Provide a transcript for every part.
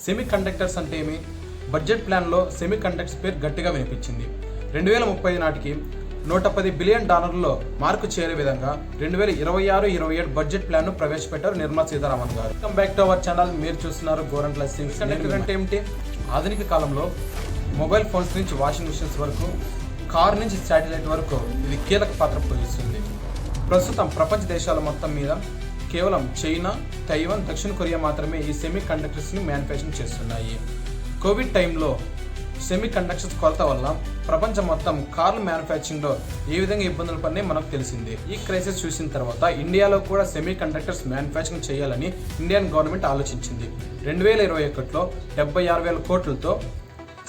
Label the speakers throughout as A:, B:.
A: Semi conductors అంటే ఏమి? Budget ప్లాన్లో సెమీ కండక్టర్స్ పేరు గట్టిగా వినిపించింది. 2030 నాటికి $110 బిలియన్ మార్కు చేరే విధంగా 2026-27 బడ్జెట్ ప్లాన్ను ప్రవేశపెట్టారు నిర్మలా సీతారామన్ గారు. Welcome back to our channel. మీరు చూస్తున్నారు గోరంట్ల సింగ్స్. కండక్టర్ అంటే ఏమిటి? ఆధునిక కాలంలో మొబైల్ ఫోన్స్ నుంచి వాషింగ్ మిషన్స్ వరకు, కార్ నుంచి శాటిలైట్ వరకు ఇది కీలక పాత్ర పోషిస్తుంది. ప్రస్తుతం ప్రపంచ దేశాల మొత్తం మీద కేవలం చైనా, తైవాన్, దక్షిణ కొరియా మాత్రమే ఈ సెమీ కండక్టర్స్ని మ్యానుఫ్యాక్చరింగ్ చేస్తున్నాయి. కోవిడ్ టైంలో సెమీ కండక్టర్స్ కొరత వల్ల ప్రపంచం మొత్తం కార్ల మ్యానుఫ్యాక్చరింగ్లో ఏ విధంగా ఇబ్బందులు పడినాయి మనకు తెలిసింది. ఈ క్రైసిస్ చూసిన తర్వాత ఇండియాలో కూడా సెమీ కండక్టర్స్ మ్యానుఫ్యాక్చరింగ్ చేయాలని ఇండియన్ గవర్నమెంట్ ఆలోచించింది. 2021లో 76,000 కోట్లతో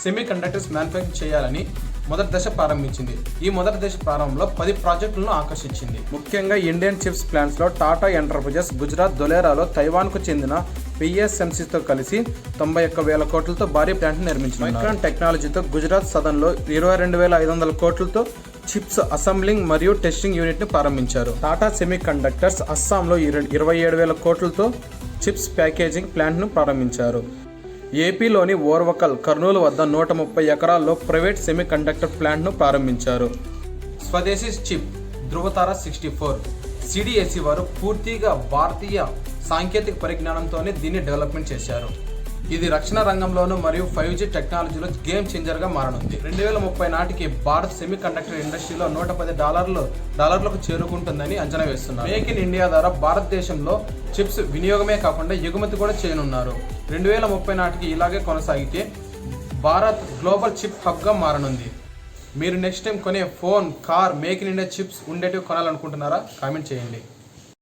A: సెమీ కండక్టర్స్ మ్యానుఫ్యాక్చరింగ్ చేయాలని మొదటి దశ ప్రారంభించింది. ఈ మొదటి దశ ప్రారంభంలో 10 ప్రాజెక్టులను ఆకర్షించింది. ముఖ్యంగా ఇండియన్ చిప్స్ ప్లాంట్స్లో టాటా ఎంటర్ప్రైజెస్ గుజరాత్ ధొలేరాలో తైవాన్కు చెందిన PSMCతో కలిసి 91,000 కోట్లతో భారీ ప్లాంట్ను నిర్మించింది. మైక్రాన్ టెక్నాలజీతో గుజరాత్ సదన్లో 22,500 కోట్లతో చిప్స్ అసెంబ్లింగ్ మరియు టెస్టింగ్ యూనిట్ను ప్రారంభించారు. టాటా సెమీ కండక్టర్స్ అస్సాంలో 27,000 కోట్లతో చిప్స్ ప్యాకేజింగ్ ప్లాంట్ను ప్రారంభించారు. ఏపీలోని ఓర్వకల్, కర్నూలు వద్ద 130 ఎకరాల్లో ప్రైవేట్ సెమీ కండక్టర్ ప్లాంట్ను ప్రారంభించారు. స్వదేశీ చిప్ ధృవతార 64 CDSE వారు పూర్తిగా భారతీయ సాంకేతిక పరిజ్ఞానంతోనే దీన్ని డెవలప్మెంట్ చేశారు. ఇది రక్షణ రంగంలోనూ మరియు 5G టెక్నాలజీలో గేమ్ చేంజర్గా మారనుంది. 2030 నాటికి భారత్ సెమీ కండక్టర్ ఇండస్ట్రీలో $110 చేరుకుంటుందని అంచనా వేస్తున్నారు. మేక్ ఇన్ ఇండియా ద్వారా భారతదేశంలో చిప్స్ వినియోగమే కాకుండా ఎగుమతి కూడా చేయనున్నారు. 2030 నాటికి ఇలాగే కొనసాగితే భారత్ గ్లోబల్ చిప్ హబ్గా మారనుంది. మీరు నెక్స్ట్ టైం కొనే phone, car make in India chips ఉండేటివి కొనాలనుకుంటున్నారా? కామెంట్ చేయండి.